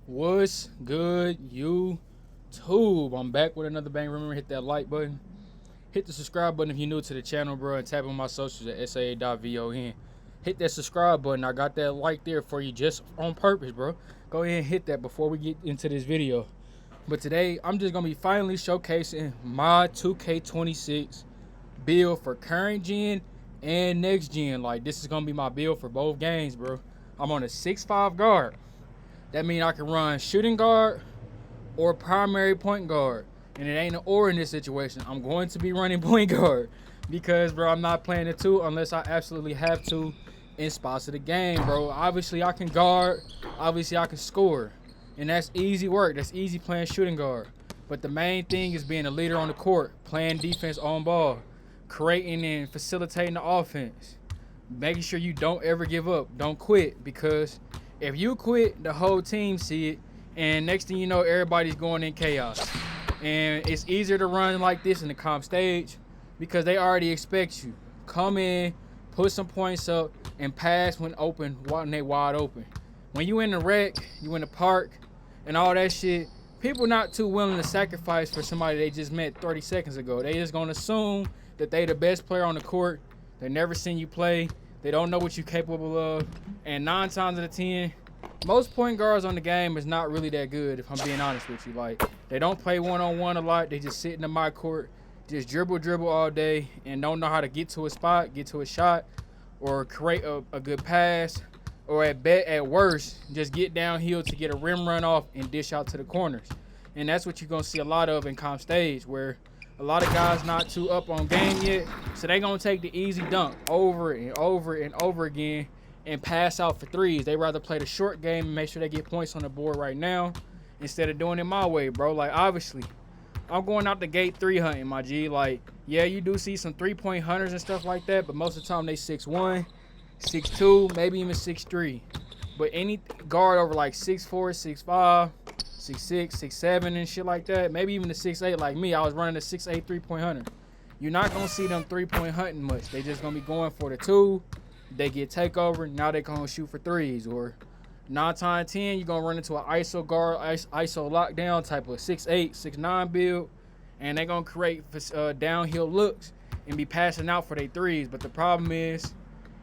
What's good, YouTube? I'm back with another bang. Remember, hit that like button. Hit the subscribe button if you're new to the channel, bro. And tap on my socials at saa.von. Hit that subscribe button. I got that like there for you just on purpose, bro. Go ahead and hit that before we get into this video. But today, I'm just going to be finally showcasing my 2K26 build for current gen and next gen. Like, this is going to be my build for both games, bro. I'm on a 6'5" guard. That means I can run shooting guard or primary point guard. And it ain't an or in this situation. I'm going to be running point guard because, bro, I'm not playing the two unless I absolutely have to in spots of the game, bro. Obviously, I can guard. Obviously, I can score. And that's easy work. That's easy playing shooting guard. But the main thing is being a leader on the court, playing defense on ball, creating and facilitating the offense, making sure you don't ever give up. Don't quit, because if you quit, the whole team see it, and next thing you know, everybody's going in chaos. And it's easier to run like this in the comp stage because they already expect you. Come in, put some points up, and pass when they wide open. When you in the rec, you in the park, and all that shit, people not too willing to sacrifice for somebody they just met 30 seconds ago. They just gonna assume that they the best player on the court. They never seen you play. They don't know what you're capable of. And 9 times out of 10, most point guards on the game is not really that good, if I'm being honest with you. Like, they don't play one-on-one a lot. They just sit in the my court, just dribble all day, and don't know how to get to a spot, get to a shot, or create a good pass, or at worst, just get downhill to get a rim run off and dish out to the corners. And that's what you're going to see a lot of in comp stage, where a lot of guys not too up on game yet, so they gonna take the easy dunk over and over and over again and pass out for threes. They rather play the short game and make sure they get points on the board right now instead of doing it my way, bro. Like, obviously, I'm going out the gate 3 hunting, my G. Like, yeah, you do see some 3-point hunters and stuff like that, but most of the time they 6'1", 6'2", maybe even 6'3". But any guard over like 6'4", 6'5", 6'6", 6'7", and shit like that, maybe even the 6'8", like me, I was running a 6'8" 3-point hunter. You're not gonna see them 3-point hunting much. They just gonna be going for the 2. They get takeover, now they gonna shoot for 3s. Or 9 times 10, you're gonna run into an ISO guard, ISO lockdown type of 6'8", 6'9" build, and they gonna create downhill looks and be passing out for their 3s. But the problem is,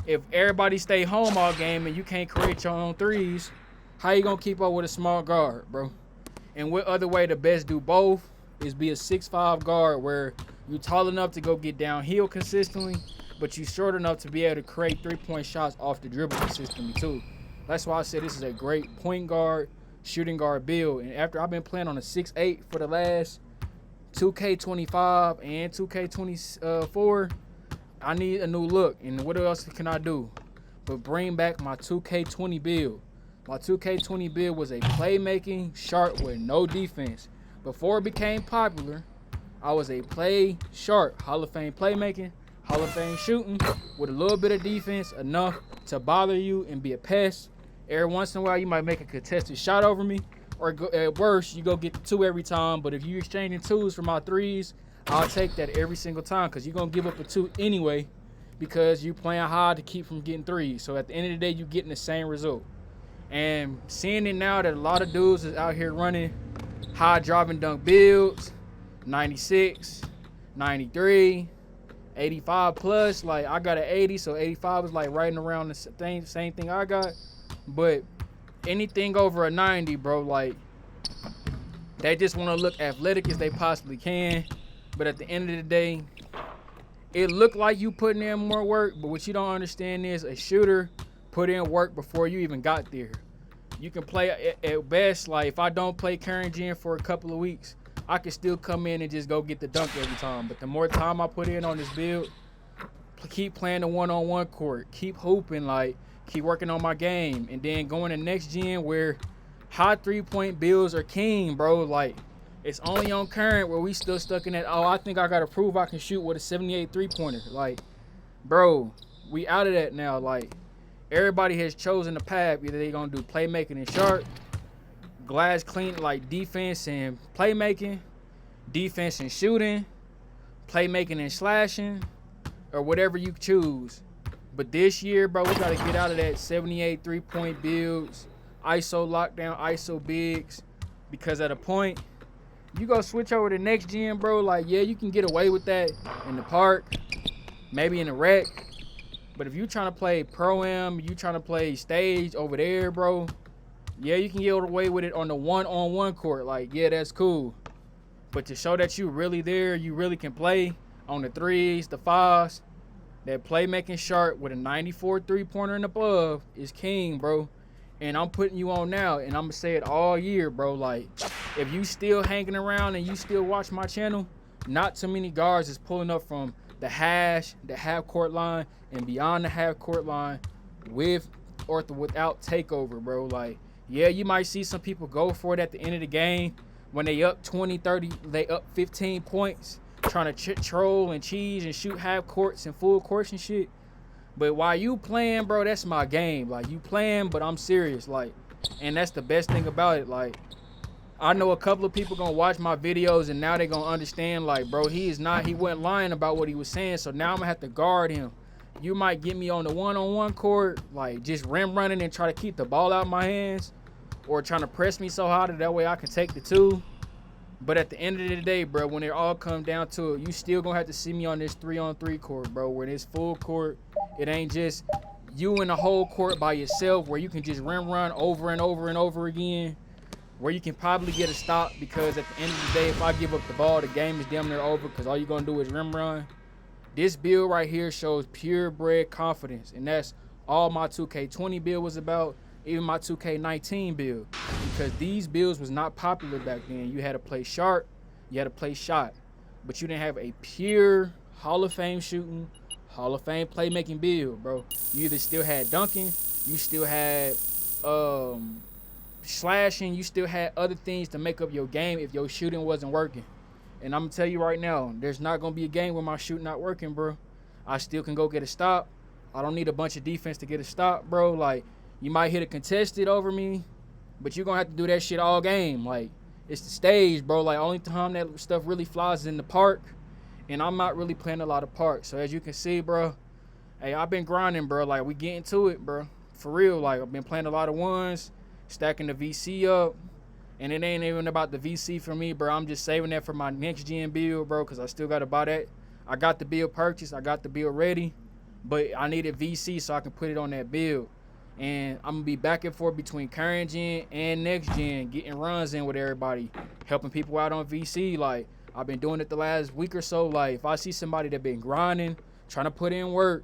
if everybody stay home all game and you can't create your own 3s, how you gonna keep up with a small guard, bro? And what other way to best do both is be a 6'5" guard where you tall enough to go get downhill consistently, but you short enough to be able to create 3-point shots off the dribble consistently too. That's why I said this is a great point guard, shooting guard build. And after I've been playing on a 6'8" for the last 2K25 and 2K24, I need a new look. And what else can I do but bring back my 2K20 build? My 2K20 build was a playmaking sharp with no defense. Before it became popular, I was a play sharp, Hall of Fame playmaking, Hall of Fame shooting, with a little bit of defense, enough to bother you and be a pest. Every once in a while, you might make a contested shot over me, or at worst, you go get the 2 every time. But if you're exchanging 2s for my 3s, I'll take that every single time, because you're going to give up a 2 anyway, because you're playing hard to keep from getting 3s. So at the end of the day, you're getting the same result. And seeing it now that a lot of dudes is out here running high driving dunk builds, 96, 93, 85 plus. Like, I got an 80, so 85 is like right around the same thing I got. But anything over a 90, bro, like, they just want to look athletic as they possibly can. But at the end of the day, it look like you putting in more work, but what you don't understand is a shooter put in work before you even got there. You can play at best, like, if I don't play current gen for a couple of weeks, I can still come in and just go get the dunk every time. But the more time I put in on this build, keep playing the one-on-one court, keep hooping, like, keep working on my game, and then going to next gen where high 3-point builds are king, bro. Like, it's only on current where we still stuck in that, oh, I think I gotta prove I can shoot with a 78 3-pointer. Like, bro, we out of that now. Like, everybody has chosen a path. Either they gonna do playmaking and sharp, glass clean, like defense and playmaking, defense and shooting, playmaking and slashing, or whatever you choose. But this year, bro, we gotta get out of that 78 3-point builds, ISO lockdown, ISO bigs, because at a point, you go switch over to next gen, bro. Like, yeah, you can get away with that in the park, maybe in the rec. But if you trying to play Pro-Am, you trying to play stage over there, bro, yeah, you can get away with it on the one-on-one court. Like, yeah, that's cool. But to show that you really there, you really can play on the threes, the fives, that playmaking sharp with a 94 three-pointer and above is king, bro. And I'm putting you on now, and I'm going to say it all year, bro. Like, if you still hanging around and you still watch my channel, not too many guards is pulling up from the hash, the half-court line, and beyond the half-court line with or without takeover, bro. Like, yeah, you might see some people go for it at the end of the game when they up 20, 30, they up 15 points, trying to troll and cheese and shoot half courts and full courts and shit. But while you playing, bro, that's my game. Like, you playing, but I'm serious. Like, and that's the best thing about it. Like, I know a couple of people gonna watch my videos and now they gonna understand, like, bro, he wasn't lying about what he was saying. So now I'm gonna have to guard him. You might get me on the one-on-one court, like just rim running and try to keep the ball out of my hands, or trying to press me so hard that way I can take the two. But at the end of the day, bro, when it all comes down to it, you still gonna have to see me on this 3-on-3 court, bro, where it's full court. It ain't just you in the whole court by yourself where you can just rim run over and over and over again, where you can probably get a stop, because at the end of the day, if I give up the ball, the game is damn near over because all you're gonna do is rim run. This build right here shows purebred confidence, and that's all my 2K20 build was about, even my 2K19 build, because these builds was not popular back then. You had to play sharp, you had to play shot, but you didn't have a pure Hall of Fame shooting, Hall of Fame playmaking build, bro. You either still had dunking, you still had slashing, you still had other things to make up your game if your shooting wasn't working. And I'm gonna tell you right now, there's not gonna be a game where my shooting not working, bro. I still can go get a stop. I don't need a bunch of defense to get a stop, bro. Like, you might hit a contested over me, but you're gonna have to do that shit all game. Like, it's the stage, bro. Like, only time that stuff really flies is in the park, and I'm not really playing a lot of park. So as you can see, bro, hey, I've been grinding, bro. Like, we getting to it, bro. For real, like, I've been playing a lot of ones, stacking the VC up. And it ain't even about the VC for me, bro. I'm just saving that for my next gen build, bro, because I still got to buy that. I got the build purchased. I got the build ready. But I needed VC so I can put it on that build. And I'm going to be back and forth between current gen and next gen, getting runs in with everybody, helping people out on VC. Like, I've been doing it the last week or so. Like, if I see somebody that been grinding, trying to put in work,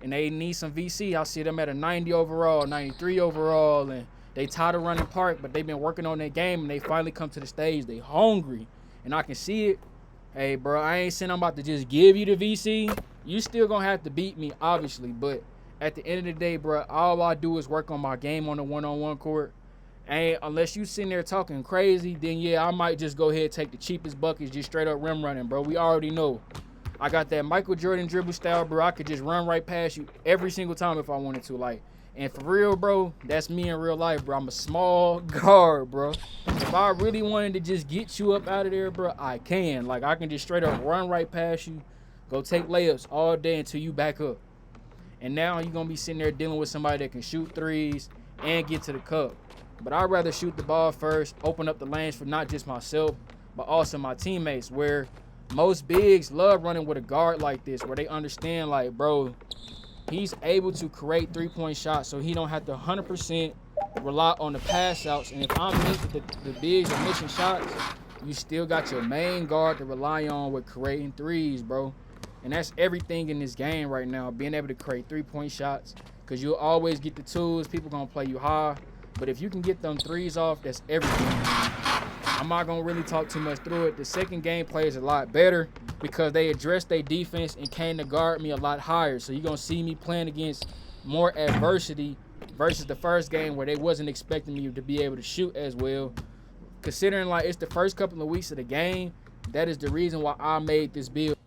and they need some VC, I see them at a 90 overall, 93 overall, and they tired of running park, but they've been working on their game, and they finally come to the stage. They hungry, and I can see it. Hey, bro, I ain't saying I'm about to just give you the VC. You still gonna have to beat me, obviously, but at the end of the day, bro, all I do is work on my game on the one-on-one court. And unless you sitting there talking crazy, then yeah, I might just go ahead and take the cheapest buckets, just straight up rim running, bro. We already know. I got that Michael Jordan dribble style, bro. I could just run right past you every single time if I wanted to, like. And for real, bro, that's me in real life, bro. I'm a small guard, bro. If I really wanted to just get you up out of there, bro, I can. Like, I can just straight up run right past you, go take layups all day until you back up. And now you're going to be sitting there dealing with somebody that can shoot threes and get to the cup. But I'd rather shoot the ball first, open up the lanes for not just myself, but also my teammates, where most bigs love running with a guard like this, where they understand, like, bro, he's able to create three-point shots, so he don't have to 100% rely on the pass outs. And if I'm the bigs are missing shots, you still got your main guard to rely on with creating threes, bro. And that's everything in this game right now, being able to create three-point shots, because you'll always get the tools. People going to play you high. But if you can get them threes off, that's everything. I'm not going to really talk too much through it. The second game plays a lot better because they addressed their defense and came to guard me a lot higher. So you're going to see me playing against more adversity versus the first game where they wasn't expecting me to be able to shoot as well. Considering, like, it's the first couple of weeks of the game, that is the reason why I made this build.